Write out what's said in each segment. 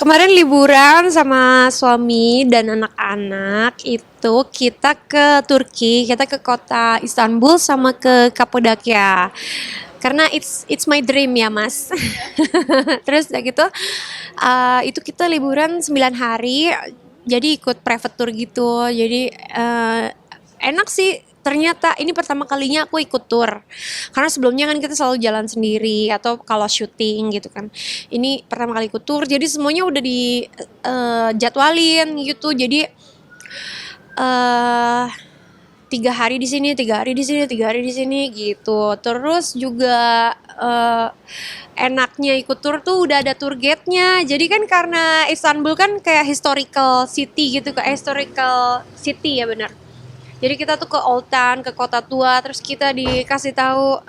Kemarin liburan sama suami dan anak-anak itu kita ke Turki, kita ke kota Istanbul sama ke Kapadokya. Karena it's my dream ya, Mas. Terus udah gitu itu kita liburan 9 hari. Jadi ikut private tour gitu. Jadi enak sih, ternyata ini pertama kalinya aku ikut tour karena sebelumnya kan kita selalu jalan sendiri atau kalau syuting gitu kan. Ini pertama kali ikut tour, jadi semuanya udah di jadwalin gitu. Jadi eh 3 hari di sini, 3 hari di sini, 3 hari di sini gitu. Terus juga enaknya ikut tour tuh udah ada tour guide-nya. Jadi kan karena Istanbul kan kayak historical city gitu, kayak historical city ya, benar. Jadi kita tuh ke Old Town, ke kota tua, terus kita dikasih tahu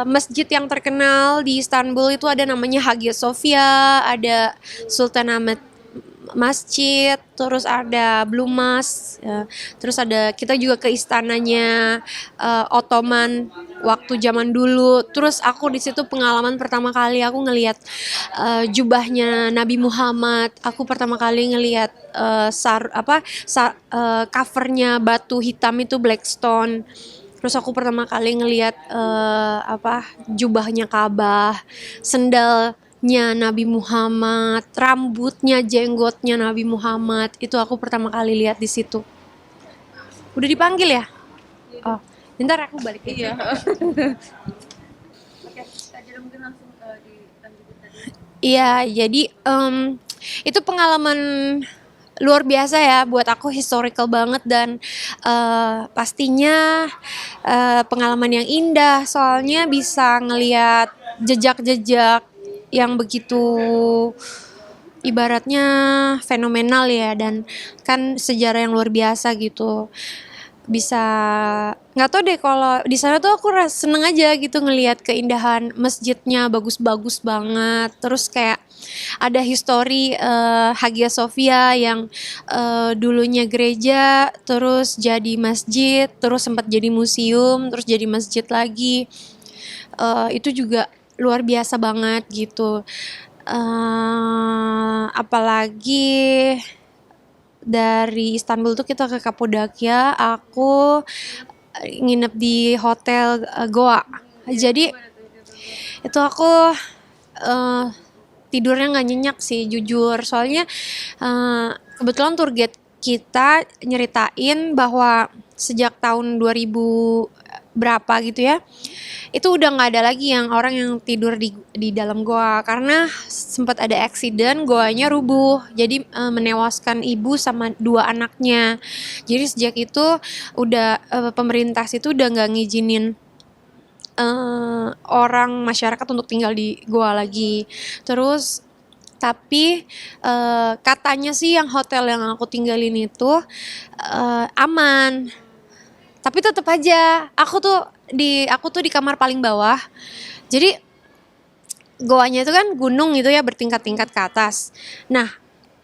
masjid yang terkenal di Istanbul itu ada namanya Hagia Sophia, ada Sultanahmet Masjid, terus ada Blue Mosque, ya. Terus ada kita juga ke istananya Ottoman waktu zaman dulu. Terus aku di situ pengalaman pertama kali aku ngelihat jubahnya Nabi Muhammad. Aku pertama kali ngelihat covernya batu hitam itu Blackstone. Terus aku pertama kali ngelihat jubahnya Ka'bah, sendalnya Nabi Muhammad, rambutnya, jenggotnya Nabi Muhammad. Itu aku pertama kali lihat di situ. Udah dipanggil ya? Oh, ntar aku balik ya. Iya. Oke, tadi mungkin langsung dilanjutin tadi. Iya, jadi itu pengalaman luar biasa ya buat aku, historical banget dan pastinya pengalaman yang indah soalnya bisa ngelihat jejak-jejak yang begitu ibaratnya fenomenal ya, dan kan sejarah yang luar biasa gitu. Bisa nggak tahu deh, kalau di sana tuh aku seneng aja gitu ngelihat keindahan masjidnya, bagus-bagus banget. Terus kayak ada histori Hagia Sophia yang dulunya gereja, terus jadi masjid, terus sempat jadi museum, terus jadi masjid lagi. Itu juga luar biasa banget gitu. Apalagi dari Istanbul tuh kita ke Kapadokya, aku nginep di hotel Goa. Jadi itu aku tidurnya nggak nyenyak sih jujur, soalnya kebetulan tour guide kita nyeritain bahwa sejak tahun 2000 berapa gitu ya, itu udah nggak ada lagi yang orang yang tidur di dalam goa karena sempat ada accident, goanya rubuh, jadi menewaskan ibu sama 2 anaknya. Jadi sejak itu udah pemerintah situ udah nggak ngizinin orang masyarakat untuk tinggal di goa lagi. Terus tapi katanya sih yang hotel yang aku tinggalin itu aman. Tapi tetap aja aku tuh di kamar paling bawah. Jadi goanya itu kan gunung gitu ya, bertingkat-tingkat ke atas. Nah,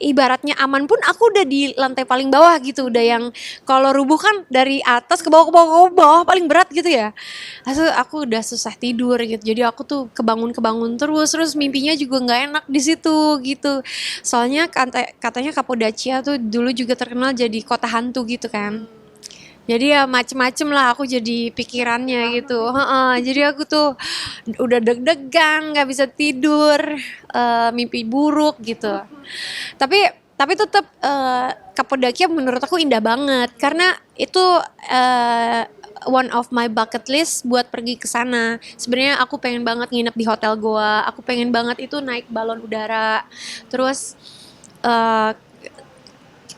ibaratnya aman pun aku udah di lantai paling bawah gitu, udah yang kalau rubuh kan dari atas ke bawah ke bawah ke bawah paling berat gitu ya. Aku udah susah tidur gitu. Jadi aku tuh kebangun terus mimpinya juga nggak enak di situ gitu. Soalnya katanya Kapadokya tuh dulu juga terkenal jadi kota hantu gitu kan. Jadi ya macem-macem lah aku jadi pikirannya gitu. Jadi aku tuh udah deg-degan, nggak bisa tidur, mimpi buruk gitu. Tapi tetap Kapadokya menurut aku indah banget karena itu one of my bucket list buat pergi ke sana. Sebenarnya aku pengen banget nginep di hotel goa, aku pengen banget itu naik balon udara. Terus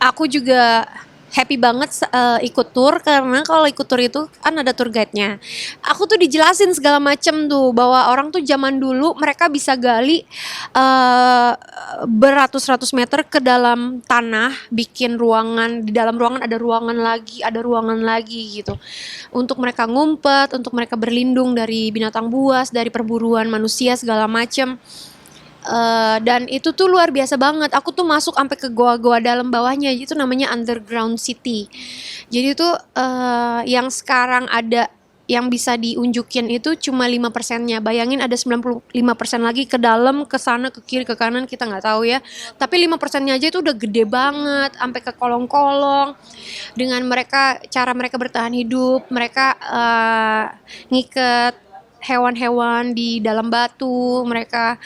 aku juga happy banget ikut tour karena kalau ikut tour itu kan ada tour guide-nya. Aku tuh dijelasin segala macem tuh bahwa orang tuh zaman dulu mereka bisa gali beratus-ratus meter ke dalam tanah, bikin ruangan, di dalam ruangan ada ruangan lagi gitu. Untuk mereka ngumpet, untuk mereka berlindung dari binatang buas, dari perburuan manusia segala macem. Dan itu tuh luar biasa banget. Aku tuh masuk sampai ke goa-goa dalam bawahnya, itu namanya underground city. Jadi tuh yang sekarang ada yang bisa diunjukin itu cuma 5%-nya. Bayangin ada 95% lagi ke dalam, ke sana, ke kiri, ke kanan, kita nggak tahu ya. Tapi 5%-nya aja itu udah gede banget, sampai ke kolong-kolong. Dengan mereka, cara mereka bertahan hidup, mereka ngiket hewan-hewan di dalam batu, mereka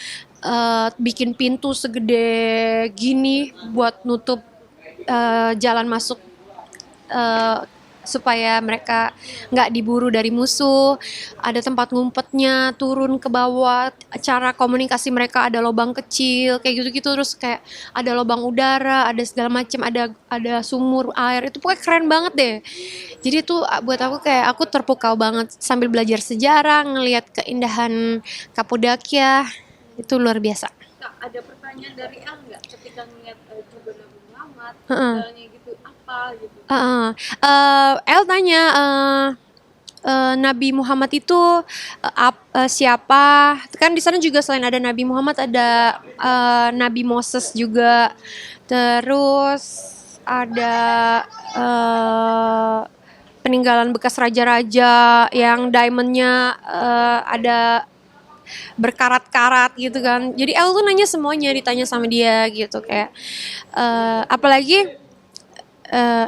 bikin pintu segede gini buat nutup jalan masuk, eh, supaya mereka nggak diburu dari musuh. Ada tempat ngumpetnya, turun ke bawah. Cara komunikasi mereka ada lubang kecil, kayak gitu-gitu. Terus kayak ada lubang udara, ada segala macam, ada sumur air. Itu pokoknya keren banget deh. Jadi tuh buat aku kayak aku terpukau banget sambil belajar sejarah, ngelihat keindahan Kapadokia. Itu luar biasa. Kak, ada pertanyaan dari El nggak ketika ngeliat juga Nabi Muhammad, Heeh. tinggalnya gitu apa gitu? Heeh. El tanya, Nabi Muhammad itu siapa? Kan di sana juga selain ada Nabi Muhammad ada Nabi Moses juga. Terus ada eh, peninggalan bekas raja-raja yang diamondnya ada berkarat-karat gitu kan. Jadi El tuh nanya semuanya, ditanya sama dia gitu kayak apalagi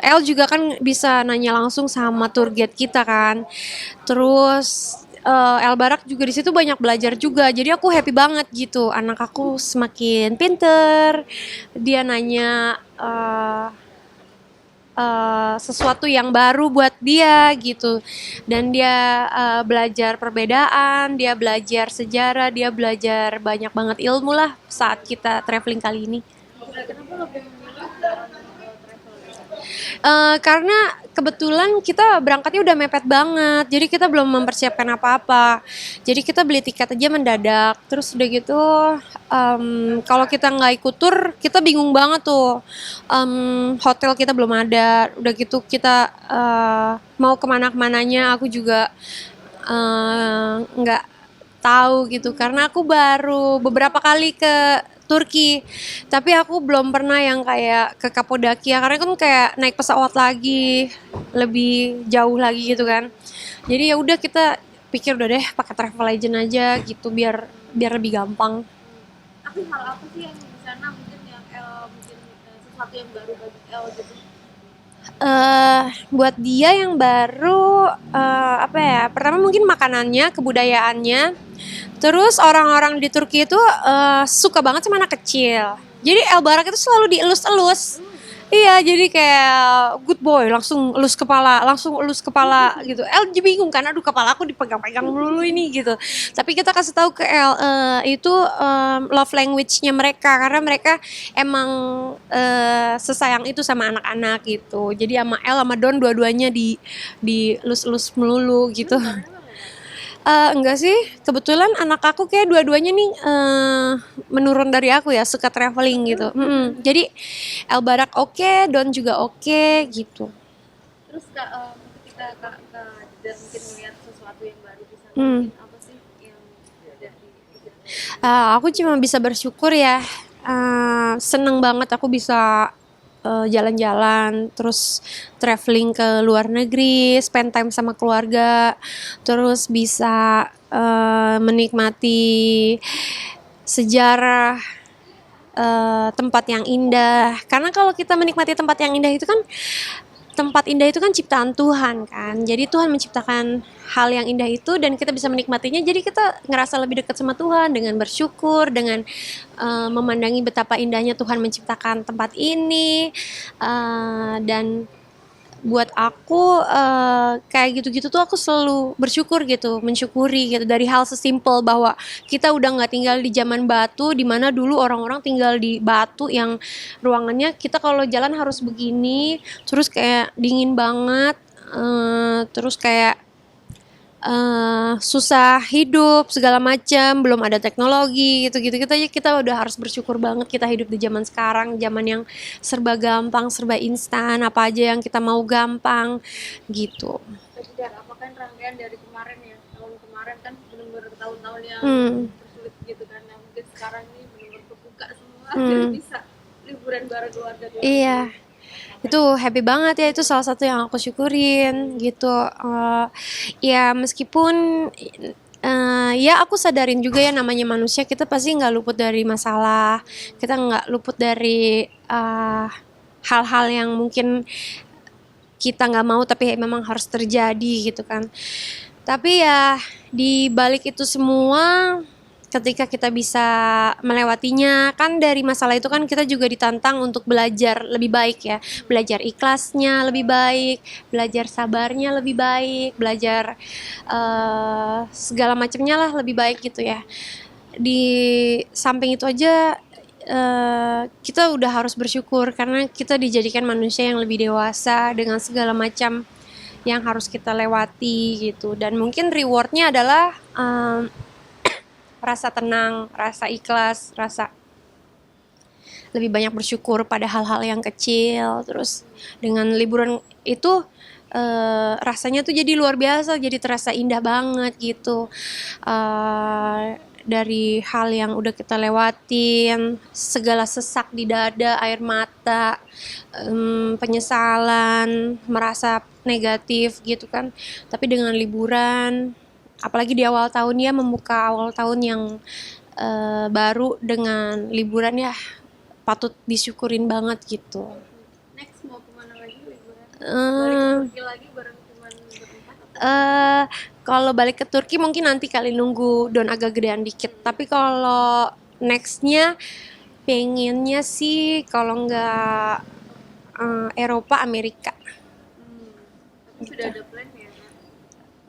El juga kan bisa nanya langsung sama tour guide kita kan. Terus El Barak juga di situ banyak belajar juga. Jadi aku happy banget gitu. Anak aku semakin pinter. Dia nanya sesuatu yang baru buat dia gitu. Dan dia belajar perbedaan, dia belajar sejarah, dia belajar banyak banget ilmu lah saat kita traveling kali ini. Kenapa lebih memilih jalan travel gitu? Karena kebetulan kita berangkatnya udah mepet banget, jadi kita belum mempersiapkan apa-apa. Jadi kita beli tiket aja mendadak. Terus udah gitu, kalau kita nggak ikut tur, kita bingung banget tuh. Hotel kita belum ada. Udah gitu kita mau kemana-kemananya, aku juga nggak tahu gitu karena aku baru beberapa kali ke Turki tapi aku belum pernah yang kayak ke Kapadokia karena kan kayak naik pesawat lagi lebih jauh lagi gitu kan jadi ya udah kita pikir udah deh pakai travel agent aja gitu biar biar lebih gampang. Tapi hal apa sih yang di sana mungkin yang El mungkin sesuatu yang baru bagi El gitu? Buat dia yang baru apa ya pertama mungkin makanannya kebudayaannya. Terus orang-orang di Turki itu suka banget sama anak kecil. Jadi El Barak itu selalu dielus-elus. Iya, jadi kayak good boy, langsung elus kepala gitu. El jadi bingung kan, aduh kepala aku dipegang-pegang dulu ini gitu. Tapi kita kasih tahu ke El itu love language-nya mereka karena mereka emang sesayang itu sama anak-anak gitu. Jadi sama El sama Don dua-duanya di elus-elus melulu gitu. Enggak sih, kebetulan anak aku kayak dua-duanya nih menurun dari aku ya, suka traveling gitu. Jadi El Barak oke, Don juga oke gitu. Terus Kak, ketika Kak dan mungkin melihat sesuatu yang baru di sana, Hmm. mungkin apa sih yang ada di pikiran? Aku cuma bisa bersyukur ya. Seneng banget aku bisa jalan-jalan, terus traveling ke luar negeri, spend time sama keluarga, terus bisa menikmati sejarah tempat yang indah. Karena kalau kita menikmati tempat yang indah itu kan tempat indah itu kan ciptaan Tuhan kan. Jadi Tuhan menciptakan hal yang indah itu dan kita bisa menikmatinya. Jadi kita ngerasa lebih dekat sama Tuhan dengan bersyukur, dengan memandangi betapa indahnya Tuhan menciptakan tempat ini. Dan buat aku kayak gitu-gitu tuh aku selalu bersyukur gitu, mensyukuri gitu dari hal sesimpel bahwa kita udah nggak tinggal di zaman batu di mana dulu orang-orang tinggal di batu yang ruangannya kita kalau jalan harus begini, terus kayak dingin banget, terus kayak susah hidup segala macam, belum ada teknologi gitu-gitu kita udah harus bersyukur banget kita hidup di zaman sekarang, zaman yang serba gampang, serba instan, apa aja yang kita mau gampang gitu. Tadi dan apakah rangkaian dari kemarin ya, tahun kemarin kan benar-benar tahun-tahun yang Hmm. tersulit gitu kan, mungkin sekarang ini benar-benar kebuka semua, Hmm. bisa liburan bareng keluarga. Iya. Itu happy banget ya, itu salah satu yang aku syukurin gitu. Ya meskipun ya aku sadarin juga ya namanya manusia, kita pasti nggak luput dari masalah, kita nggak luput dari hal-hal yang mungkin kita nggak mau tapi memang harus terjadi gitu kan. Tapi ya di balik itu semua, ketika kita bisa melewatinya, kan dari masalah itu kan kita juga ditantang untuk belajar lebih baik ya. Belajar ikhlasnya lebih baik, belajar sabarnya lebih baik, belajar segala macamnya lah lebih baik gitu ya. Di samping itu aja kita udah harus bersyukur karena kita dijadikan manusia yang lebih dewasa dengan segala macam yang harus kita lewati gitu. Dan mungkin rewardnya adalah rasa tenang, rasa ikhlas, rasa lebih banyak bersyukur pada hal-hal yang kecil. Terus dengan liburan itu rasanya tuh jadi luar biasa, jadi terasa indah banget gitu. Dari hal yang udah kita lewatin, segala sesak di dada, air mata, penyesalan, merasa negatif gitu kan. Tapi dengan liburan, apalagi di awal tahun ya, membuka awal tahun yang baru dengan liburan ya, patut disyukurin banget gitu. Next mau kemana lagi liburan? Balik ke Eh, Turki lagi bareng teman berempat atau eh kalau balik ke Turki mungkin nanti kali, nunggu Don agak gedean dikit. Tapi kalau nextnya pengennya sih kalau nggak Eropa, Amerika tapi sudah gitu. ada plan ya?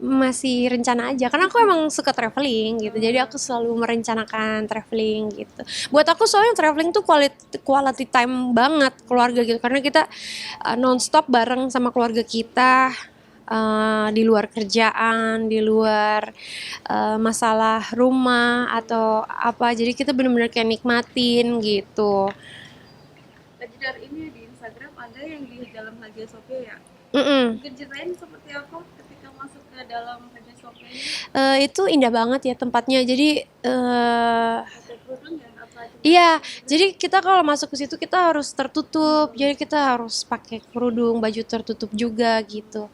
Masih rencana aja karena aku emang suka traveling gitu, jadi aku selalu merencanakan traveling gitu. Buat aku soalnya traveling tuh quality time banget keluarga gitu, karena kita nonstop bareng sama keluarga kita, di luar kerjaan, di luar masalah rumah atau apa, jadi kita bener-bener kayak nikmatin gitu. Tadi dari ini di Instagram ada yang di dalam Hagia Sophia ya? Mm-mm. Mungkin ceritain seperti apa ketika masuk ke dalam Hagia Sophia ini? Itu indah banget ya tempatnya, jadi Pakai kerudung ya? Apa cuma iya, jadi kita kalau masuk ke situ kita harus tertutup, jadi kita harus pakai kerudung, baju tertutup juga gitu.